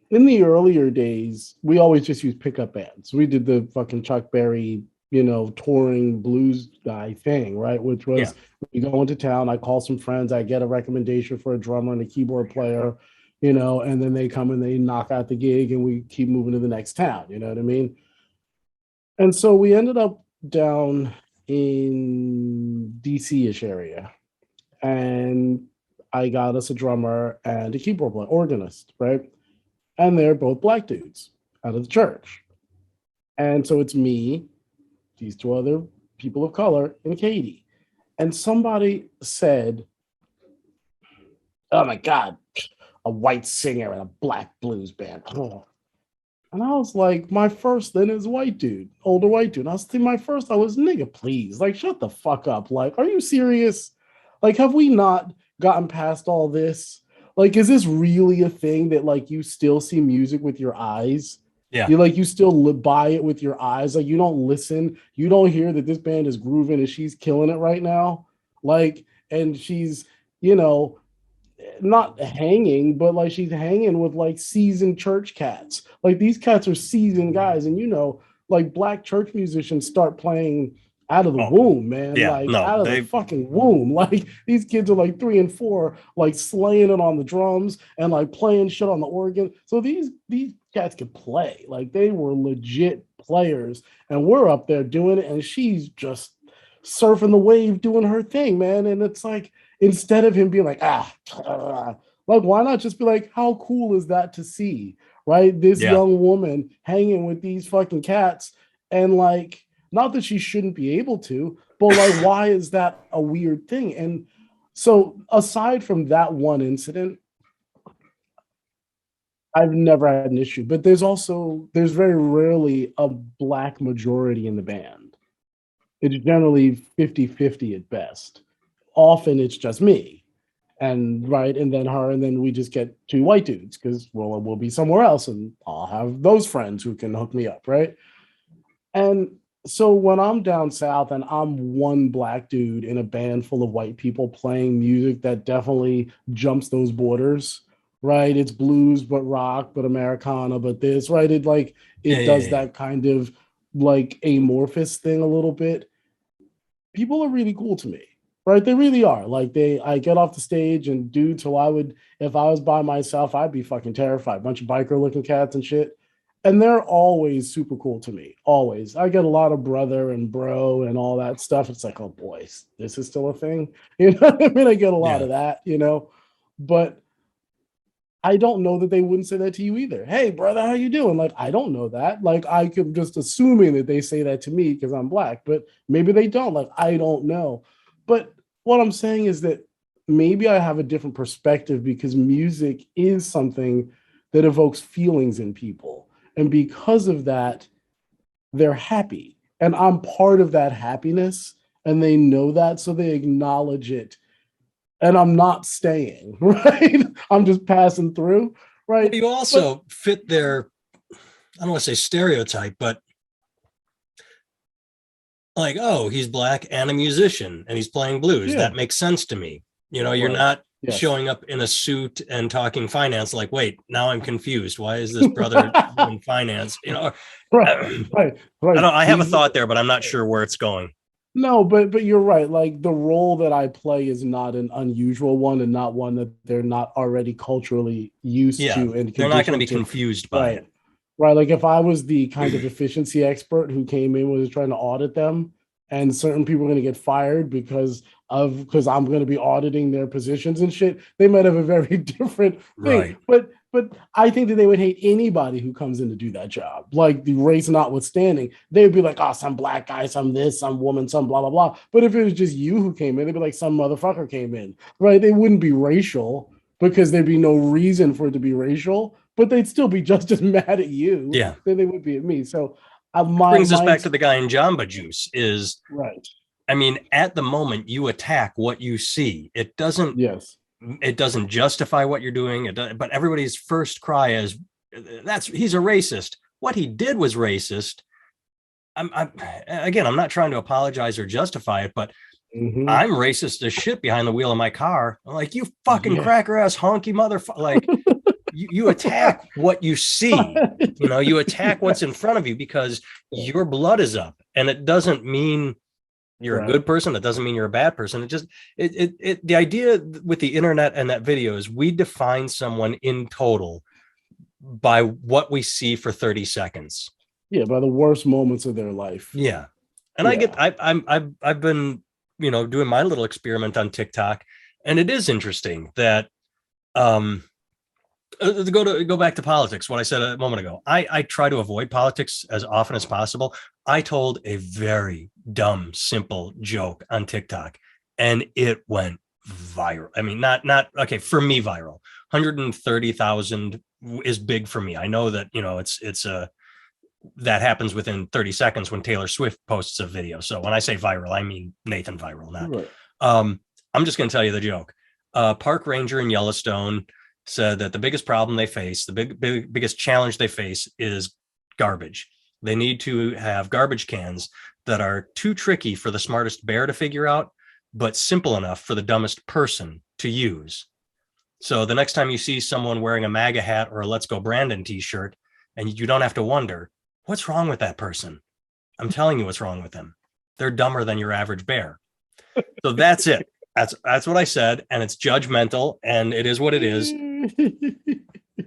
in the earlier days, we always just used pickup bands. We did the fucking Chuck Berry, touring blues guy thing, right? Which Yeah. was we go into town, I call some friends, I get a recommendation for a drummer and a keyboard player, and then they come and they knock out the gig and we keep moving to the next town. You know what I mean? And so we ended up down in DC-ish area. And I got us a drummer and a keyboard player, organist, right? And they're both black dudes out of the church. And so it's me, these two other people of color, and Katie. And somebody said, "Oh my God, a white singer in a black blues band." Oh. And I was like, my first then is white dude, older white dude. And I was thinking, my first, I was, nigga, please, like, shut the fuck up. Like, are you serious? Like, have we not gotten past all this? Like, is this really a thing that, like, you still see music with your eyes? Yeah. You still buy it with your eyes. Like, you don't listen. You don't hear that this band is grooving and she's killing it right now. Like, and she's, you know, not hanging, but like she's hanging with like seasoned church cats. Like these cats are seasoned guys, and like black church musicians start playing out of the Oh, womb, man. yeah. Like No, out of the fucking womb. Like these kids are like 3 and 4, like slaying it on the drums and like playing shit on the organ. So these cats could play. Like they were legit players, and we're up there doing it, and she's just surfing the wave doing her thing, man. And it's like instead of him being like, like, why not just be like, how cool is that to see, right? This yeah. young woman hanging with these fucking cats. And like, not that she shouldn't be able to, but like, why is that a weird thing? And so, aside from that one incident, I've never had an issue, but there's very rarely a black majority in the band. It's generally 50-50 at best. Often it's just me. and right, and then her, and then we just get two white dudes because we'll be somewhere else, and I'll have those friends who can hook me up, right? And so when I'm down south and I'm one black dude in a band full of white people playing music that definitely jumps those borders, right? It's blues, but rock, but Americana, but this, right? It does Yeah. that kind of like amorphous thing a little bit. People are really cool to me, right? They really are. I get off the stage and dudes who if I was by myself, I'd be fucking terrified. Bunch of biker looking cats and shit. And they're always super cool to me. Always. I get a lot of brother and bro and all that stuff. It's like, oh boys, this is still a thing. You know what I mean? I get a lot Yeah. of that, but I don't know that they wouldn't say that to you either. Hey, brother, how you doing? Like, I don't know that. Like, I could just assuming that they say that to me because I'm black, but maybe they don't. Like, I don't know. But what I'm saying is that maybe I have a different perspective because music is something that evokes feelings in people. And because of that, they're happy. And I'm part of that happiness. And they know that. So they acknowledge it, and I'm not staying, right? I'm just passing through, Well, right? you But also fit their, I don't want to say stereotype, but like, oh, he's black and a musician and he's playing blues. yeah, That makes sense to me. You're right. not Yes. showing up in a suit and talking finance. Like, wait, now I'm confused. Why is this brother doing finance? Right, I right, right. don't. I have a He's thought there, but I'm not sure where it's going. no, but you're right. Like the role that I play is not an unusual one and not one that they're not already culturally used Yeah, to and they're not going to conditioned be to. confused by Right. it. Right. Like if I was the kind of efficiency expert who came in was trying to audit them, and certain people are going to get fired because I'm going to be auditing their positions and shit, they might have a very different thing. Right. But I think that they would hate anybody who comes in to do that job. Like the race notwithstanding, they'd be like, oh, some black guy, some this, some woman, some blah blah blah. But if it was just you who came in, they'd be like, some motherfucker came in. Right. They wouldn't be racial because there'd be no reason for it to be racial, but they'd still be just as mad at you Yeah. than they would be at me. So my Brings us back mind's to the guy in Jamba Juice. right. I mean, at the moment you attack what you see. Yes. It doesn't justify what you're doing. But everybody's first cry is he's a racist. What he did was racist. I'm not trying to apologize or justify it, but Mm-hmm. I'm racist as shit behind the wheel of my car. I'm like, you fucking Yeah. cracker ass honky motherfucker. Like you attack what you see. You attack what's in front of you because your blood is up, and it doesn't mean you're a Right. good person. It doesn't mean you're a bad person. The idea with the internet and that video is we define someone in total by what we see for 30 seconds. Yeah. By the worst moments of their life. Yeah. And Yeah. I've been, doing my little experiment on TikTok, and it is interesting that, to go back to politics, what I said a moment ago, I try to avoid politics as often as possible. I told a very dumb, simple joke on TikTok, and it went viral. I mean, not okay for me, viral. 130,000 is big for me. I know that it's a that happens within 30 seconds when Taylor Swift posts a video. So when I say viral, I mean Nathan viral, not. Right. I'm just going to tell you the joke. Park ranger in Yellowstone said that the biggest problem they face, the biggest challenge they face is garbage. They need to have garbage cans that are too tricky for the smartest bear to figure out, but simple enough for the dumbest person to use. So the next time you see someone wearing a MAGA hat or a Let's Go Brandon t-shirt, and you don't have to wonder, what's wrong with that person? I'm telling you what's wrong with them. They're dumber than your average bear. So that's it. That's what I said, and it's judgmental, and it is what it is.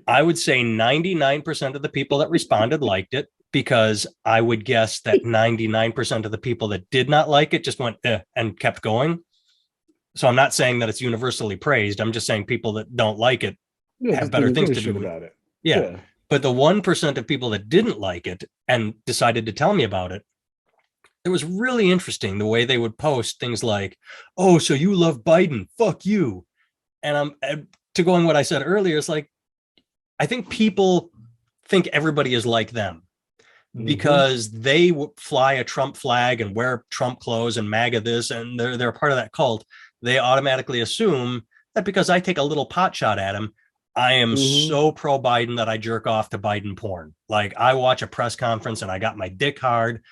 I would say 99% of the people that responded liked it, because I would guess that 99% of the people that did not like it just went and kept going. So I'm not saying that it's universally praised. I'm just saying people that don't like it Yeah. have Just better didn't give things a to shit do with it. about it. Yeah. Yeah. But the 1% of people that didn't like it and decided to tell me about it, it was really interesting the way they would post things like, oh, so you love Biden, fuck you. And to go on what I said earlier, it's like, I think people think everybody is like them Mm-hmm. because they fly a Trump flag and wear Trump clothes and MAGA this, and they're part of that cult. They automatically assume that because I take a little pot shot at him, I am Mm-hmm. so pro Biden that I jerk off to Biden porn. Like I watch a press conference and I got my dick hard.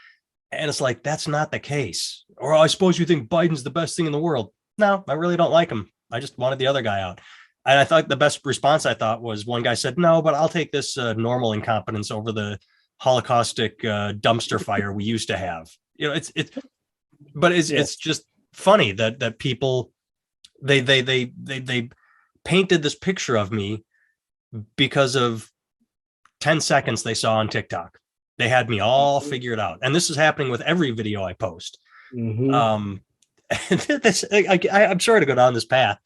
And it's like, that's not the case. Or I suppose you think Biden's the best thing in the world. No, I really don't like him. I just wanted the other guy out. And I thought the best response I thought was one guy said, no, but I'll take this normal incompetence over the holocaustic dumpster fire we used to have. You know, but Yeah. it's just funny that people, they painted this picture of me because of 10 seconds they saw on TikTok. They had me all figured out. And this is happening with every video I post. Mm-hmm. And I'm sorry to go down this path.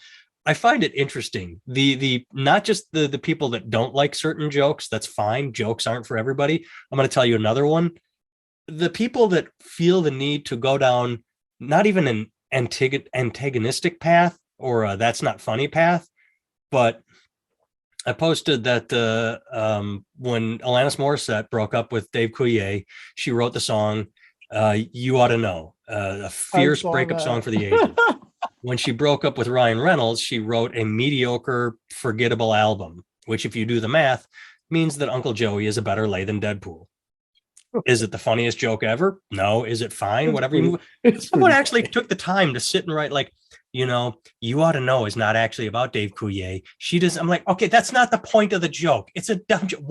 I find it interesting. The not just the people that don't like certain jokes, that's fine. Jokes aren't for everybody. I'm going to tell you another one. The people that feel the need to go down not even an antagonistic path or that's not funny path, but I posted that when Alanis Morissette broke up with Dave Coulier, she wrote the song "You Ought to Know," a I fierce saw breakup song for the ages. that. When she broke up with Ryan Reynolds, she wrote a mediocre, forgettable album, which, if you do the math, means that Uncle Joey is a better lay than Deadpool. Is it the funniest joke ever? No. Is it fine? It's Whatever you pretty. move. It's Someone pretty actually funny. took the time to sit and write, like, you ought to know is not actually about Dave Coulier. She does. I'm like, okay, that's not the point of the joke. It's a dumb joke.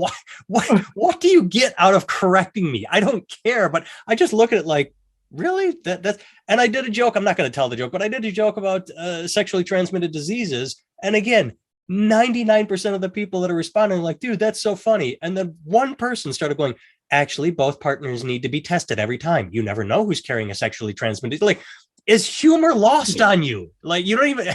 What do you get out of correcting me? I don't care, but I just look at it like, really? That's, and I did a joke. I'm not going to tell the joke, but I did a joke about sexually transmitted diseases. And again, 99% of the people that are responding are like, dude, that's so funny. And then one person started going, actually, both partners need to be tested every time. You never know who's carrying a sexually transmitted. Like, is humor lost on you? Like, you don't even.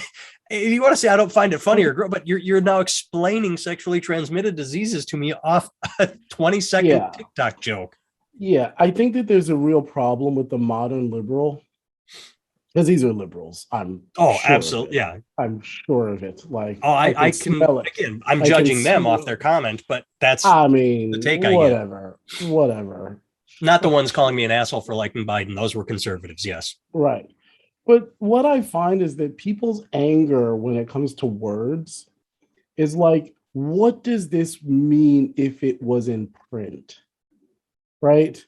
If you want to say I don't find it funny or but you're now explaining sexually transmitted diseases to me off a 20-second Yeah. TikTok joke. Yeah. I think that there's a real problem with the modern liberal because these are liberals. I'm Oh, sure of absolutely, it. yeah. I'm sure of it. Like Oh, I I can can, smell it. again, I'm I can judging them off smell. their comment, but that's I the mean, take I get. whatever, whatever. Not the ones calling me an asshole for liking Biden. Those were conservatives, yes. Right. But what I find is that people's anger when it comes to words is like, what does this mean if it was in print? Right?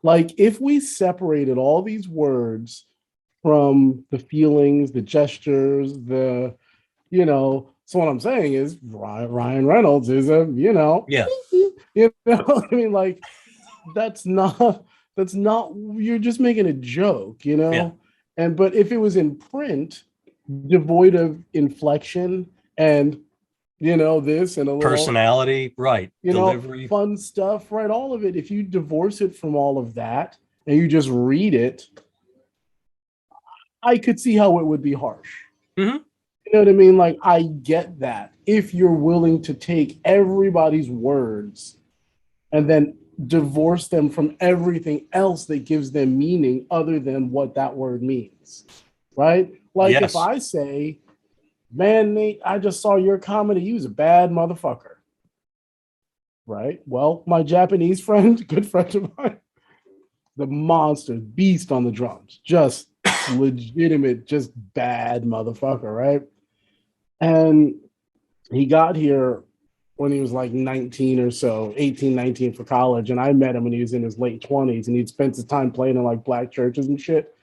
Like, if we separated all these words from the feelings, the gestures, so what I'm saying is Ryan Reynolds is Yeah, I mean, like, that's not, you're just making a joke, yeah. but if it was in print, devoid of inflection and this and a little Personality, right. Delivery. fun stuff, right? All of it, if you divorce it from all of that and you just read it, I could see how it would be harsh. Mm-hmm. You know what I mean? Like, I get that if you're willing to take everybody's words and then divorce them from everything else that gives them meaning other than what that word means, right? Like, if Yes. I say, man, Nate, I just saw your comedy, you was a bad motherfucker, right? Well, my Japanese friend, good friend of mine, the monster, beast on the drums, just legitimate, just bad motherfucker, right? And he got here when he was like 19 or so, 18, 19 for college. And I met him when he was in his late 20s and he'd spent his time playing in like black churches and shit.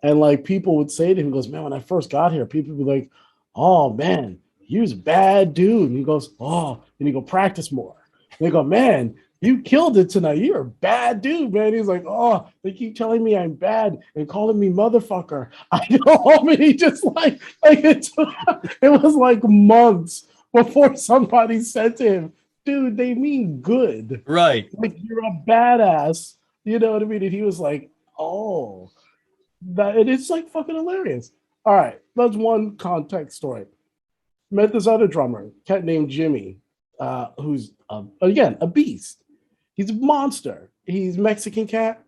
And like people would say to him, he goes, man, when I first got here, people would be like, oh man, you was a bad dude. And he goes, oh, and he go, practice more. And they go, man, you killed it tonight. You're a bad dude, man. He's like, oh, they keep telling me I'm bad and calling me motherfucker. I know, and he just like it was like months before somebody said to him, dude, they mean good. Right. Like, you're a badass. You know what I mean? And he was like, oh, that it is like fucking hilarious. All right, that's one context story. Met this other drummer, cat named Jimmy, who's again a beast. He's a monster. He's Mexican cat,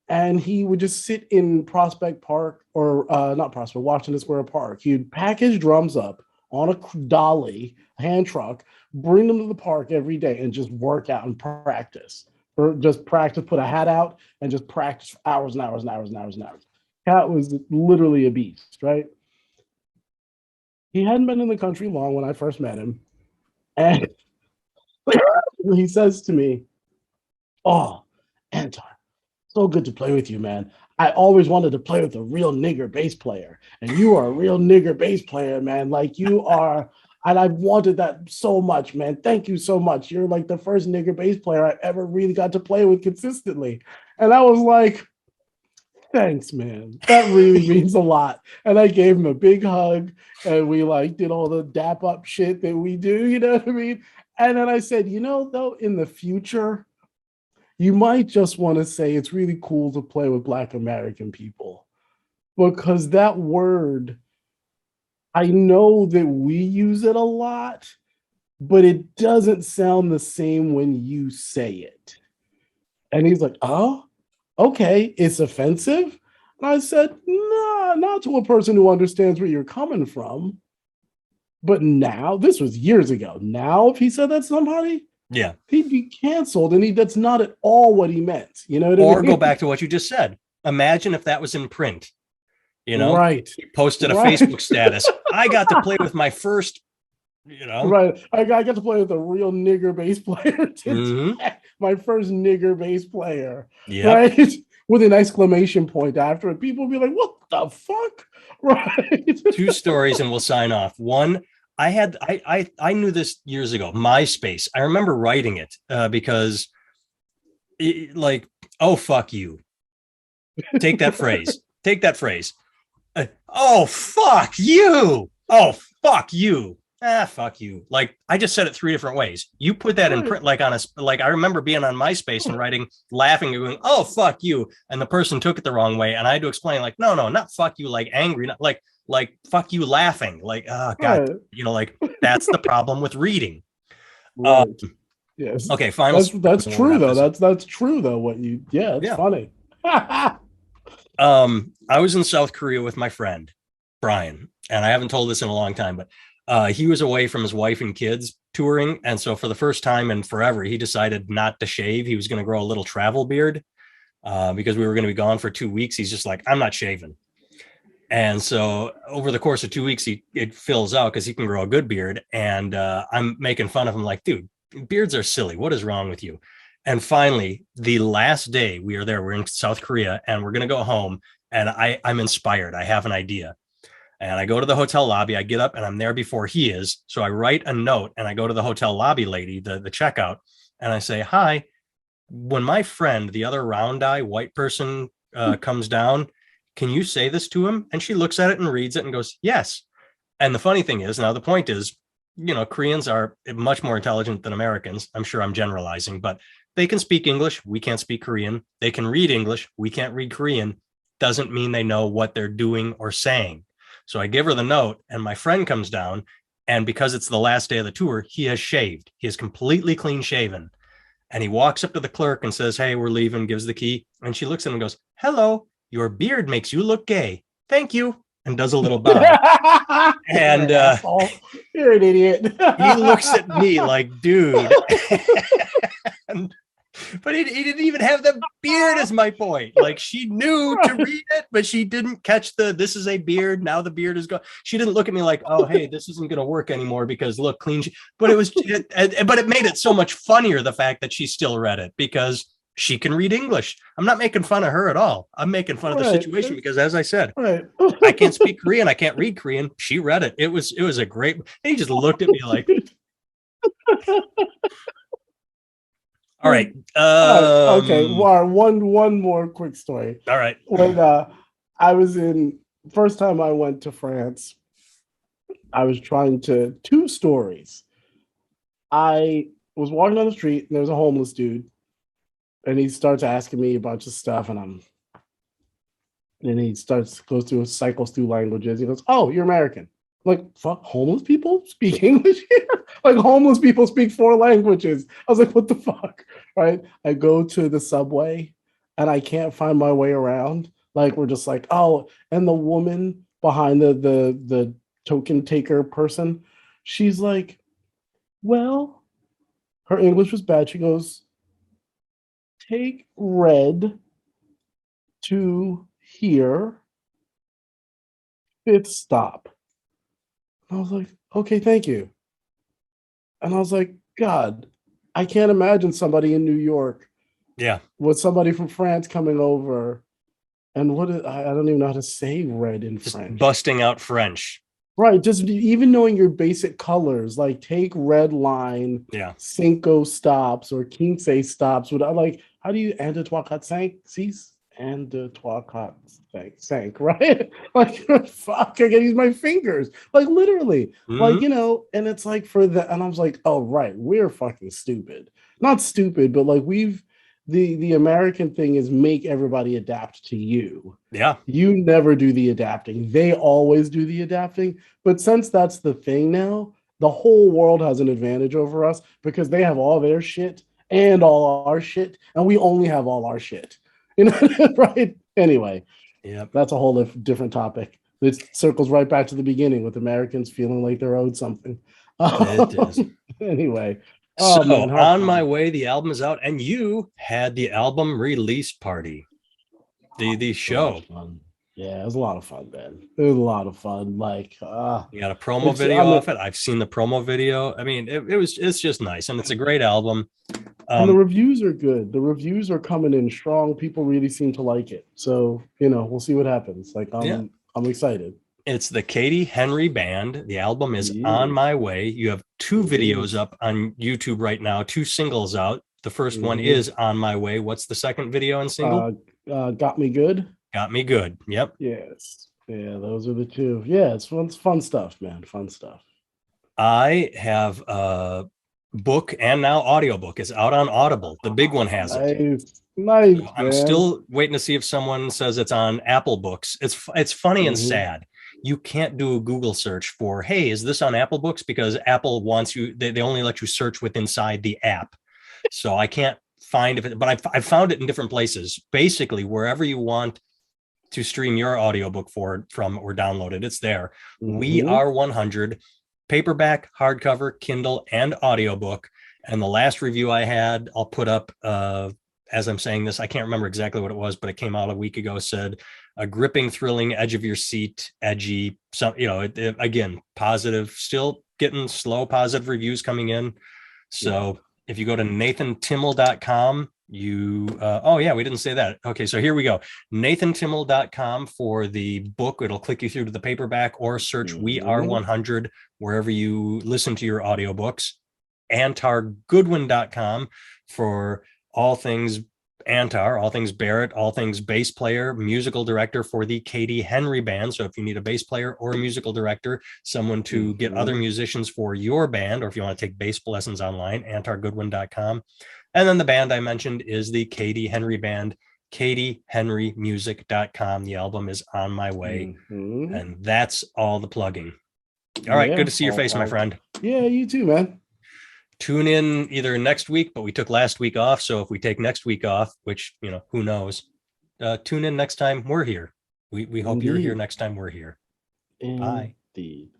and he would just sit in Prospect Park or not Prospect, Washington Square Park. He'd pack his drums up on a dolly, hand truck, bring them to the park every day, and just work out and practice. Or just practice, put a hat out, and just practice for hours and hours and hours and hours and hours. Cat was literally a beast, right? He hadn't been in the country long when I first met him. And he says to me, "Oh, Anton, so good to play with you, man. I always wanted to play with a real nigger bass player, and you are a real nigger bass player, man. Like you are, and I've wanted that so much, man. Thank you so much. You're like the first nigger bass player I ever really got to play with consistently." And I was like, "Thanks, man. That really means a lot." And I gave him a big hug, and we like did all the dap up shit that we do, you know what I mean? And then I said, though, in the future, you might just want to say it's really cool to play with Black American people because that word, I know that we use it a lot, but it doesn't sound the same when you say it. And he's like, "Oh, okay, it's offensive." And I said, "Nah, not to a person who understands where you're coming from. But now, this was years ago. Now, if he said that to somebody, Yeah. he'd be canceled, and that's not at all what he meant. You know what I Or mean? go back to what you just said. Imagine if that was in print. Right. He posted a Right. Facebook status. I got to play with my first, Right. I got to play with a real nigger bass player. Mm-hmm. My first nigger bass player. Yep. Right. With an exclamation point after it. People will be like, "What the fuck?" Right. Two stories and we'll sign off. One, I knew this years ago. MySpace. I remember writing it because like, oh fuck you. Take that phrase. Take that phrase. Oh fuck you. Oh fuck you. Fuck you. Like I just said it three different ways. You put that in Right. print, like like I remember being on MySpace and writing, laughing and going, "Oh fuck you," and the person took it the wrong way, and I had to explain, like, no, not fuck you, like angry, not like fuck you, laughing, like, oh god, Right. like that's the problem with reading. Uh, Right. Yes. okay, final That's story, we'll true wrap though. this up. That's true though. Yeah, it's Yeah. funny. I was in South Korea with my friend Brian, and I haven't told this in a long time, but he was away from his wife and kids touring, and so for the first time in forever, he decided not to shave. He was going to grow a little travel beard because we were going to be gone for 2 weeks. He's just like, I'm not shaving. And so over the course of 2 weeks, it fills out because he can grow a good beard. And I'm making fun of him, like, dude, beards are silly. What is wrong with you? And finally, the last day we are there, we're in South Korea and we're going to go home. And I'm inspired. I have an idea. And I go to the hotel lobby. I get up and I'm there before he is. So I write a note and I go to the hotel lobby lady, the checkout, and I say, "Hi, when my friend, the other round eye white person, comes down, can you say this to him?" And she looks at it and reads it and goes, "Yes." And the funny thing is, now the point is, Koreans are much more intelligent than Americans. I'm sure I'm generalizing, but they can speak English. We can't speak Korean. They can read English. We can't read Korean. Doesn't mean they know what they're doing or saying. So I give her the note, and my friend comes down. And because it's the last day of the tour, he has shaved. He is completely clean shaven. And he walks up to the clerk and says, "Hey, we're leaving," gives the key. And she looks at him and goes, "Hello, your beard makes you look gay. Thank you." And does a little bow. You're And an asshole. You're an idiot. he looks at me like, dude. and, but he didn't even have the beard, is my point. Like, she knew to read it, but she didn't catch this is a beard. Now the beard is gone. She didn't look at me like, "Oh, hey, this isn't going to work anymore because look, clean." But but it made it so much funnier, the fact that she still read it, because she can read English. I'm not making fun of her at all. I'm making fun of the situation because, as I said, Right. I can't speak Korean. I can't read Korean. She read it. It was a great. And he just looked at me like, all right. Okay. Well, one more quick story. All right. When I was in first time I went to France, I was trying to two stories. I was walking down the street and there was a homeless dude, and he starts asking me a bunch of stuff, and he goes through cycles through languages. He goes, "Oh, you're American." I'm like, fuck, homeless people speak English here? Like, homeless people speak four languages. I was like, what the fuck? Right? I go to the subway and I can't find my way around. Like, we're just like, oh, and the woman behind the token taker person, she's like, well, her English was bad. She goes, "Take red to here, fifth stop." And I was like, okay, thank you. And I was like, God, I can't imagine somebody in New York Yeah. with somebody from France coming over. And I don't even know how to say red in Just French. busting out French. Right. Just even knowing your basic colors, like take red line, Yeah. cinco stops or quince stops. Would I like, how do you, and de trois quatre cinq, six, and de trois quatre cinq, right? Like, fuck, I gotta use my fingers. Like, literally. Like, Mhm. you know, and it's like for the, and I was like, oh, right, we're fucking stupid. Not stupid, but like the American thing is make everybody adapt to you. Yeah. You never do the adapting. They always do the adapting. But since that's the thing now, the whole world has an advantage over us because they have all their shit and all our shit, and we only have all our shit. You know, right? Anyway, Yep. that's a whole different topic. It circles right back to the beginning with Americans feeling like they're owed something. It is. Anyway, oh man, So how on my fun! way, the album is out, and you had the album release party, the It's a lot of show. fun. Yeah, it was a lot of fun, man. It was a lot of fun. Like, You got a promo it's video I mean, off it. I've seen the promo video. I mean, it's just nice, and it's a great album. and the Um, reviews are good. The reviews are coming in strong. People really seem to like it. So, you know, we'll see what happens. Like yeah, I'm excited. it's the Katie Henry Band. The album is On Yeah, My Way. You have two it videos is. up on YouTube right now, two singles out. The first one Mm-hmm. is On My Way. What's the second video and single? Uh, got me good. Got Me Good. Yep. Yes. Yeah, those are the two. Yeah, it's fun stuff, man. Fun stuff. I have a book and now audiobook. It's out on Audible. The big one has it. Nice, So nice, I'm man. still waiting to see if someone says it's on Apple Books. It's funny and Mm-hmm. sad. You can't do a Google search for, hey, is this on Apple Books? Because Apple wants you, they only let you search with inside the app. So I can't find if it, but I've found it in different places. Basically, wherever you want to stream your audiobook from or download it, it's there. We Mm-hmm. Are 100, paperback, hardcover, Kindle, and audiobook. And the last review I had, I'll put up as I'm saying this. I can't remember exactly what it was, but it came out a week ago. Said a gripping, thrilling, edge of your seat, edgy. Some, again, positive. Still getting slow positive reviews coming in. Yeah. So if you go to nathantimmel.com, oh yeah, we didn't say that. Okay, so here we go. nathantimmel.com for the book. It'll click you through to the paperback, or search We Are Mm-hmm. 100 wherever you listen to your audiobooks. antargoodwin.com for all things Antar, all things Barrett, all things bass player, musical director for the Katie Henry Band. So if you need a bass player or a musical director, someone to get other Mm-hmm. musicians for your band, or if you want to take bass lessons online, antargoodwin.com. And then the band I mentioned is the Katie Henry Band, katiehenrymusic.com. The album is On My Way. Mm-hmm. And that's all the plugging. All right. Good Yeah. to see your face, my friend. Yeah, you too, man. Tune in either next week, but we took last week off. So if we take next week off, which, who knows, tune in next time we're here. We hope you're here Indeed. next time we're here. Bye. Indeed.